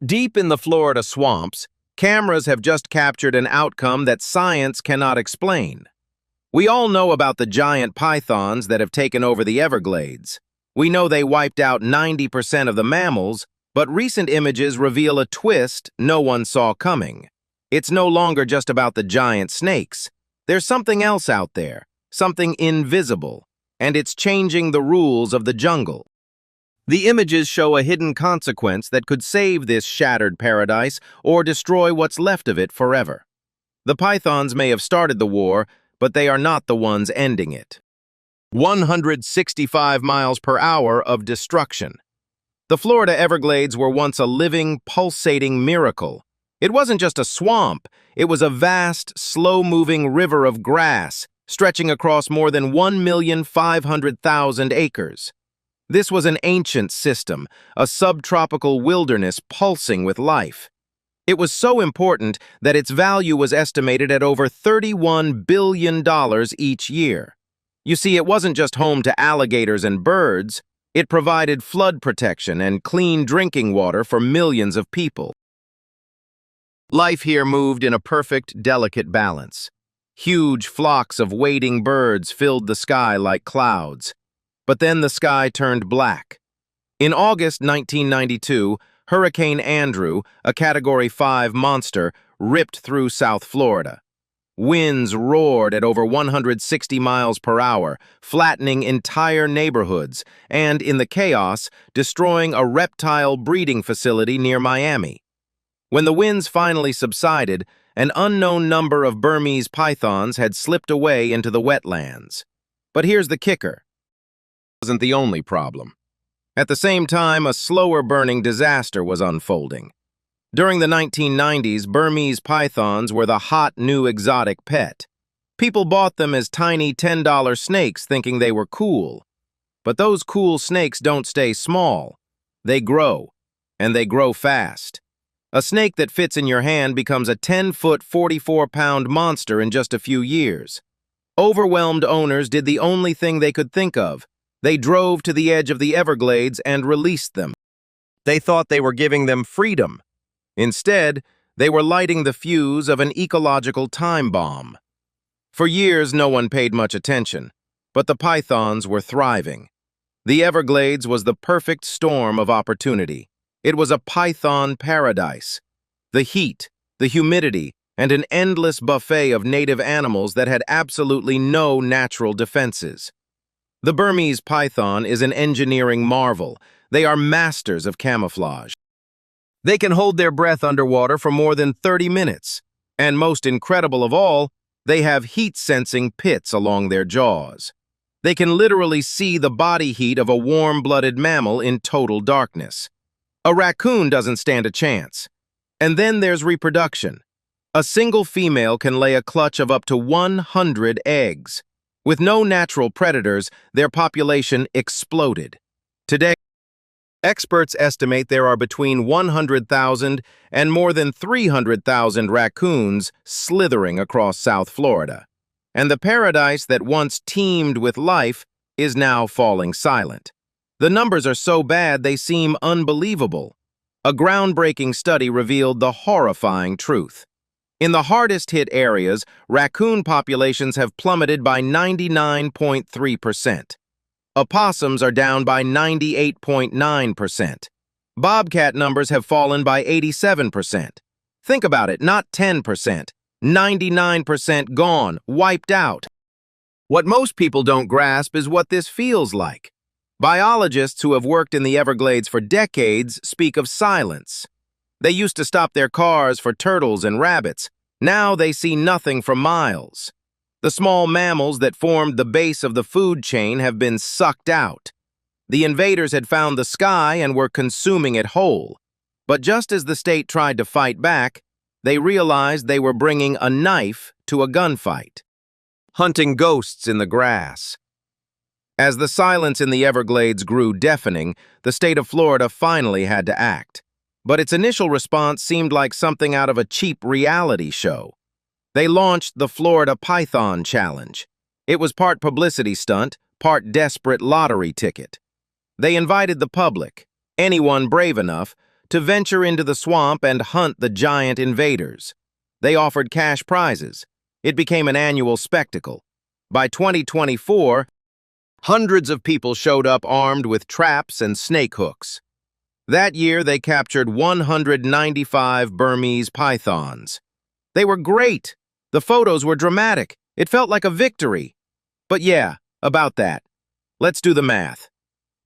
Deep in the Florida swamps, cameras have just captured an outcome that science cannot explain. We all know about the giant pythons that have taken over the Everglades. We know they wiped out 90% of the mammals, but recent images reveal a twist no one saw coming. It's no longer just about the giant snakes. There's something else out there, something invisible, and it's changing the rules of the jungle. The images show a hidden consequence that could save this shattered paradise or destroy what's left of it forever. The pythons may have started the war, but they are not the ones ending it. 165 miles per hour of destruction. The Florida Everglades were once a living, pulsating miracle. It wasn't just a swamp, it was a vast, slow-moving river of grass stretching across more than 1,500,000 acres. This was an ancient system, a subtropical wilderness pulsing with life. It was so important that its value was estimated at over $31 billion each year. You see, it wasn't just home to alligators and birds, it provided flood protection and clean drinking water for millions of people. Life here moved in a perfect, delicate balance. Huge flocks of wading birds filled the sky like clouds. But then the sky turned black. In August 1992, Hurricane Andrew, a Category 5 monster, ripped through South Florida. Winds roared at over 160 miles per hour, flattening entire neighborhoods, and, in the chaos, destroying a reptile breeding facility near Miami. When the winds finally subsided, an unknown number of Burmese pythons had slipped away into the wetlands. But here's the kicker. Wasn't the only problem. At the same time, a slower-burning disaster was unfolding. During the 1990s, Burmese pythons were the hot new exotic pet. People bought them as tiny $10 snakes thinking they were cool. But those cool snakes don't stay small. They grow, and they grow fast. A snake that fits in your hand becomes a 10-foot, 44-pound monster in just a few years. Overwhelmed owners did the only thing they could think of. They drove to the edge of the Everglades and released them. They thought they were giving them freedom. Instead, they were lighting the fuse of an ecological time bomb. For years, no one paid much attention, but the pythons were thriving. The Everglades was the perfect storm of opportunity. It was a python paradise. The heat, the humidity, and an endless buffet of native animals that had absolutely no natural defenses. The Burmese python is an engineering marvel. They are masters of camouflage. They can hold their breath underwater for more than 30 minutes. And most incredible of all, they have heat-sensing pits along their jaws. They can literally see the body heat of a warm-blooded mammal in total darkness. A raccoon doesn't stand a chance. And then there's reproduction. A single female can lay a clutch of up to 100 eggs. With no natural predators, their population exploded. Today, experts estimate there are between 100,000 and more than 300,000 raccoons slithering across South Florida. And the paradise that once teemed with life is now falling silent. The numbers are so bad they seem unbelievable. A groundbreaking study revealed the horrifying truth. In the hardest-hit areas, raccoon populations have plummeted by 99.3%. Opossums are down by 98.9%. Bobcat numbers have fallen by 87%. Think about it, not 10%. 99% gone, wiped out. What most people don't grasp is what this feels like. Biologists who have worked in the Everglades for decades speak of silence. They used to stop their cars for turtles and rabbits. Now they see nothing for miles. The small mammals that formed the base of the food chain have been sucked out. The invaders had found the sky and were consuming it whole. But just as the state tried to fight back, they realized they were bringing a knife to a gunfight. Hunting ghosts in the grass. As the silence in the Everglades grew deafening, the state of Florida finally had to act. But its initial response seemed like something out of a cheap reality show. They launched the Florida Python Challenge. It was part publicity stunt, part desperate lottery ticket. They invited the public, anyone brave enough, to venture into the swamp and hunt the giant invaders. They offered cash prizes. It became an annual spectacle. By 2024, hundreds of people showed up armed with traps and snake hooks. That year, they captured 195 Burmese pythons. They were great. The photos were dramatic. It felt like a victory. But yeah, about that. Let's do the math.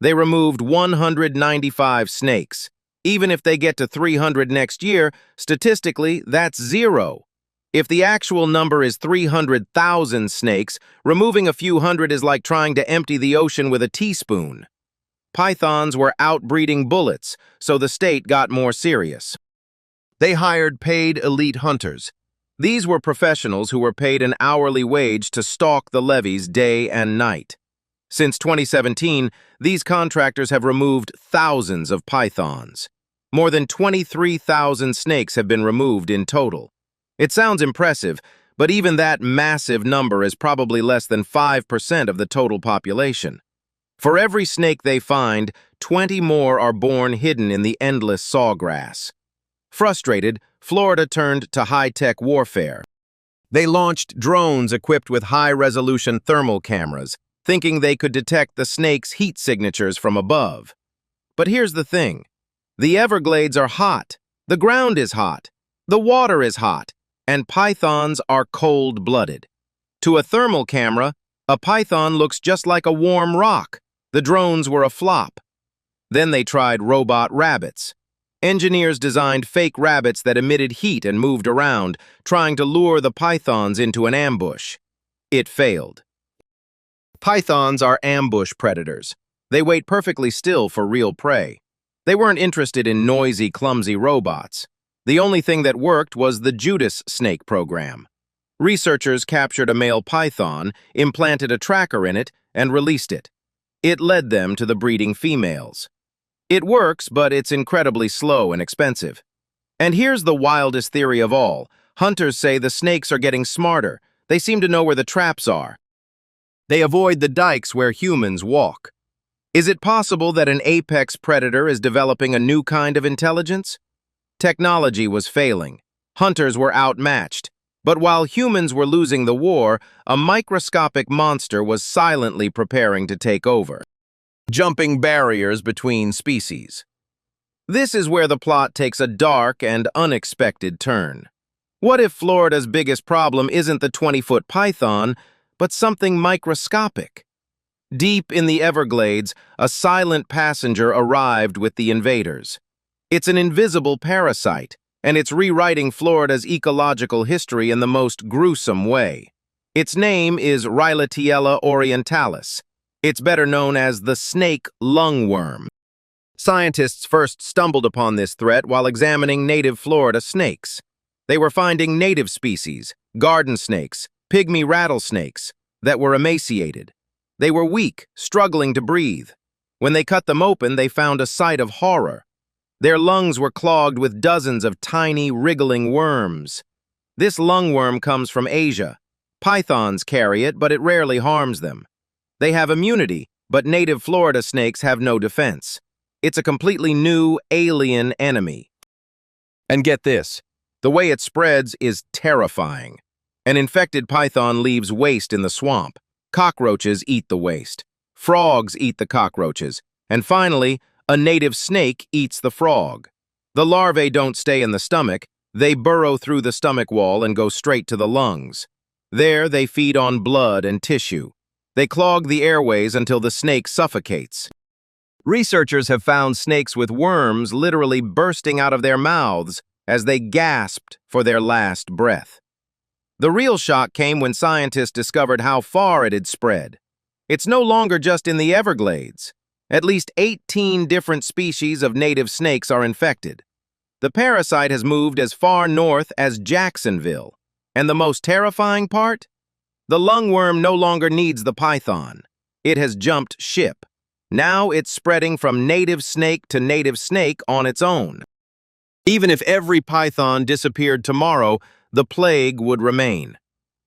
They removed 195 snakes. Even if they get to 300 next year, statistically, that's zero. If the actual number is 300,000 snakes, removing a few hundred is like trying to empty the ocean with a teaspoon. Pythons were outbreeding bullets, so the state got more serious. They hired paid elite hunters. These were professionals who were paid an hourly wage to stalk the levees day and night. Since 2017, these contractors have removed thousands of pythons. More than 23,000 snakes have been removed in total. It sounds impressive, but even that massive number is probably less than 5% of the total population. For every snake they find, 20 more are born hidden in the endless sawgrass. Frustrated, Florida turned to high-tech warfare. They launched drones equipped with high-resolution thermal cameras, thinking they could detect the snake's heat signatures from above. But here's the thing. The Everglades are hot, the ground is hot, the water is hot, and pythons are cold-blooded. To a thermal camera, a python looks just like a warm rock. The drones were a flop. Then they tried robot rabbits. Engineers designed fake rabbits that emitted heat and moved around, trying to lure the pythons into an ambush. It failed. Pythons are ambush predators. They wait perfectly still for real prey. They weren't interested in noisy, clumsy robots. The only thing that worked was the Judas snake program. Researchers captured a male python, implanted a tracker in it, and released it. It led them to the breeding females. It works, but it's incredibly slow and expensive. And here's the wildest theory of all. Hunters say the snakes are getting smarter. They seem to know where the traps are. They avoid the dikes where humans walk. Is it possible that an apex predator is developing a new kind of intelligence? Technology was failing. Hunters were outmatched. But while humans were losing the war, a microscopic monster was silently preparing to take over, jumping barriers between species. This is where the plot takes a dark and unexpected turn. What if Florida's biggest problem isn't the 20-foot python, but something microscopic? Deep in the Everglades, a silent passenger arrived with the invaders. It's an invisible parasite, and it's rewriting Florida's ecological history in the most gruesome way. Its name is Rhylotiella orientalis. It's better known as the snake lungworm. Scientists first stumbled upon this threat while examining native Florida snakes. They were finding native species, garden snakes, pygmy rattlesnakes, that were emaciated. They were weak, struggling to breathe. When they cut them open, they found a sight of horror. Their lungs were clogged with dozens of tiny, wriggling worms. This lungworm comes from Asia. Pythons carry it, but it rarely harms them. They have immunity, but native Florida snakes have no defense. It's a completely new, alien enemy. And get this, the way it spreads is terrifying. An infected python leaves waste in the swamp. Cockroaches eat the waste. Frogs eat the cockroaches. And finally, a native snake eats the frog. The larvae don't stay in the stomach. They burrow through the stomach wall and go straight to the lungs. There, they feed on blood and tissue. They clog the airways until the snake suffocates. Researchers have found snakes with worms literally bursting out of their mouths as they gasped for their last breath. The real shock came when scientists discovered how far it had spread. It's no longer just in the Everglades. At least 18 different species of native snakes are infected. The parasite has moved as far north as Jacksonville. And the most terrifying part? The lungworm no longer needs the python. It has jumped ship. Now it's spreading from native snake to native snake on its own. Even if every python disappeared tomorrow, the plague would remain.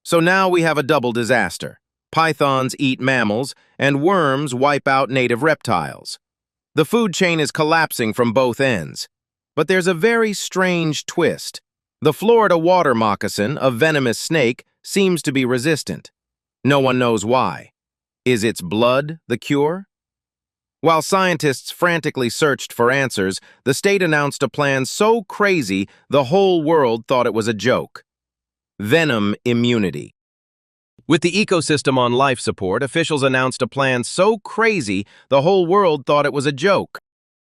So now we have a double disaster. Pythons eat mammals, and worms wipe out native reptiles. The food chain is collapsing from both ends. But there's a very strange twist. The Florida water moccasin, a venomous snake, seems to be resistant. No one knows why. Is its blood the cure? While scientists frantically searched for answers, the state announced a plan so crazy the whole world thought it was a joke. Venom immunity. With the ecosystem on life support, officials announced a plan so crazy the whole world thought it was a joke.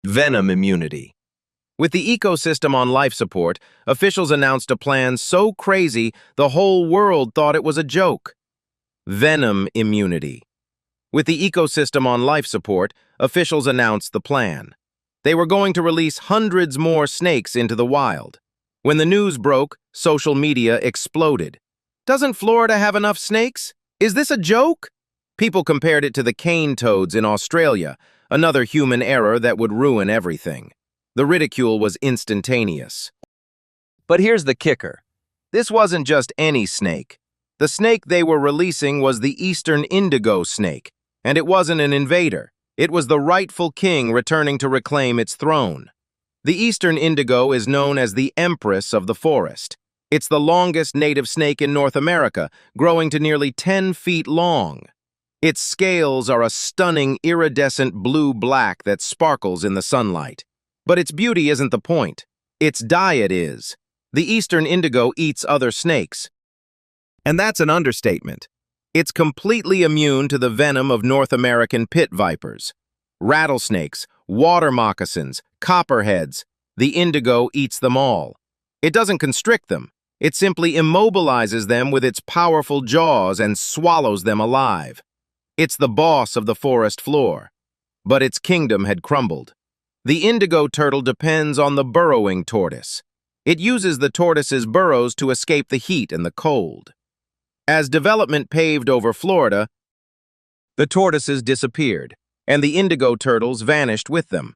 Venom immunity. With the ecosystem on life support, officials announced a plan so crazy the whole world thought it was a joke. Venom immunity. With the ecosystem on life support, officials announced the plan. They were going to release hundreds more snakes into the wild. When the news broke, social media exploded. Doesn't Florida have enough snakes? Is this a joke? People compared it to the cane toads in Australia, another human error that would ruin everything. The ridicule was instantaneous. But here's the kicker. This wasn't just any snake. The snake they were releasing was the eastern indigo snake, and it wasn't an invader. It was the rightful king returning to reclaim its throne. The eastern indigo is known as the empress of the forest. It's the longest native snake in North America, growing to nearly 10 feet long. Its scales are a stunning iridescent blue-black that sparkles in the sunlight. But its beauty isn't the point. Its diet is. The eastern indigo eats other snakes. And that's an understatement. It's completely immune to the venom of North American pit vipers. Rattlesnakes, water moccasins, copperheads. The indigo eats them all. It doesn't constrict them. It simply immobilizes them with its powerful jaws and swallows them alive. It's the boss of the forest floor. But its kingdom had crumbled. The indigo turtle depends on the burrowing tortoise. It uses the tortoise's burrows to escape the heat and the cold. As development paved over Florida, the tortoises disappeared, and the indigo turtles vanished with them.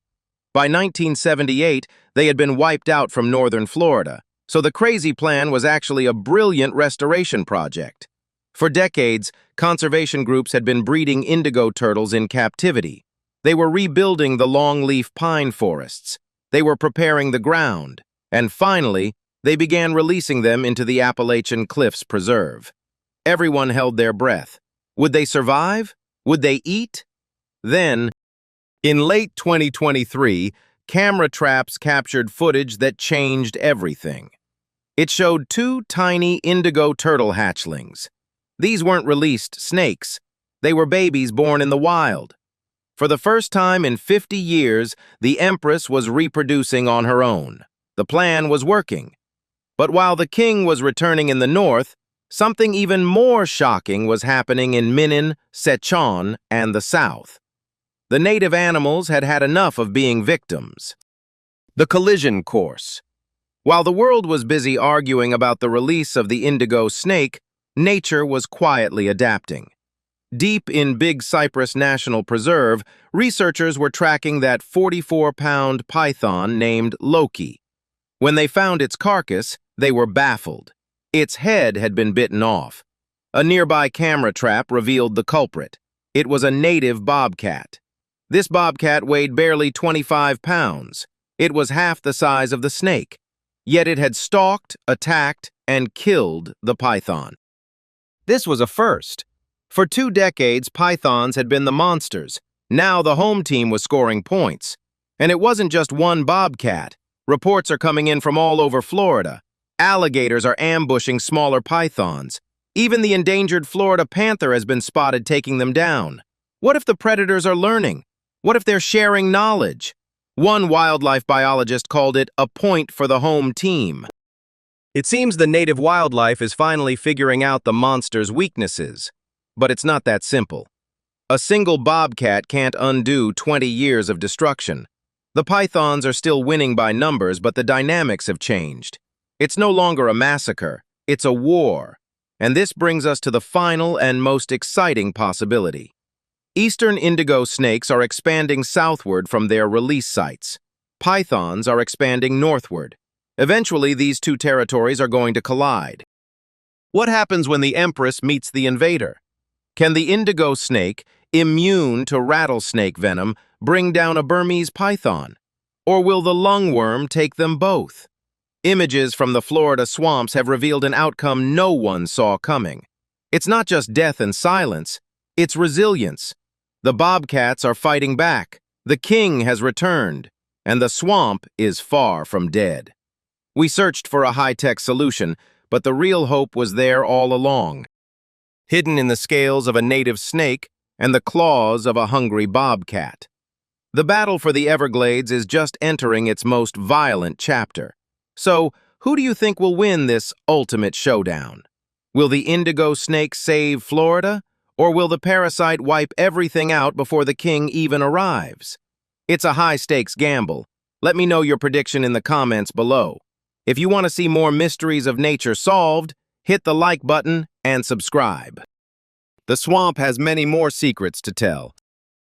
By 1978, they had been wiped out from northern Florida, so the crazy plan was actually a brilliant restoration project. For decades, conservation groups had been breeding indigo turtles in captivity. They were rebuilding the longleaf pine forests. They were preparing the ground. And finally, they began releasing them into the Appalachian Cliffs Preserve. Everyone held their breath. Would they survive? Would they eat? Then, in late 2023, camera traps captured footage that changed everything. It showed two tiny indigo turtle hatchlings. These weren't released snakes. They were babies born in the wild. For the first time in 50 years, the Empress was reproducing on her own. The plan was working. But while the king was returning in the north, something even more shocking was happening in Minin, Sichuan, and the south. The native animals had had enough of being victims. The collision course. While the world was busy arguing about the release of the indigo snake, nature was quietly adapting. Deep in Big Cypress National Preserve, researchers were tracking that 44-pound python named Loki. When they found its carcass, they were baffled. Its head had been bitten off. A nearby camera trap revealed the culprit. It was a native bobcat. This bobcat weighed barely 25 pounds. It was half the size of the snake. Yet it had stalked, attacked, and killed the python. This was a first. For 2 decades, pythons had been the monsters. Now the home team was scoring points. And it wasn't just one bobcat. Reports are coming in from all over Florida. Alligators are ambushing smaller pythons. Even the endangered Florida panther has been spotted taking them down. What if the predators are learning? What if they're sharing knowledge? One wildlife biologist called it a point for the home team. It seems the native wildlife is finally figuring out the monster's weaknesses. But it's not that simple. A single bobcat can't undo 20 years of destruction. The pythons are still winning by numbers, but the dynamics have changed. It's no longer a massacre, it's a war. And this brings us to the final and most exciting possibility. Eastern indigo snakes are expanding southward from their release sites. Pythons are expanding northward. Eventually, these two territories are going to collide. What happens when the Empress meets the invader? Can the indigo snake, immune to rattlesnake venom, bring down a Burmese python? Or will the lungworm take them both? Images from the Florida swamps have revealed an outcome no one saw coming. It's not just death and silence, it's resilience. The bobcats are fighting back, the king has returned, and the swamp is far from dead. We searched for a high-tech solution, but the real hope was there all along, hidden in the scales of a native snake and the claws of a hungry bobcat. The battle for the Everglades is just entering its most violent chapter. So, who do you think will win this ultimate showdown? Will the indigo snake save Florida, or will the parasite wipe everything out before the king even arrives? It's a high-stakes gamble. Let me know your prediction in the comments below. If you want to see more mysteries of nature solved, hit the like button and subscribe. The swamp has many more secrets to tell,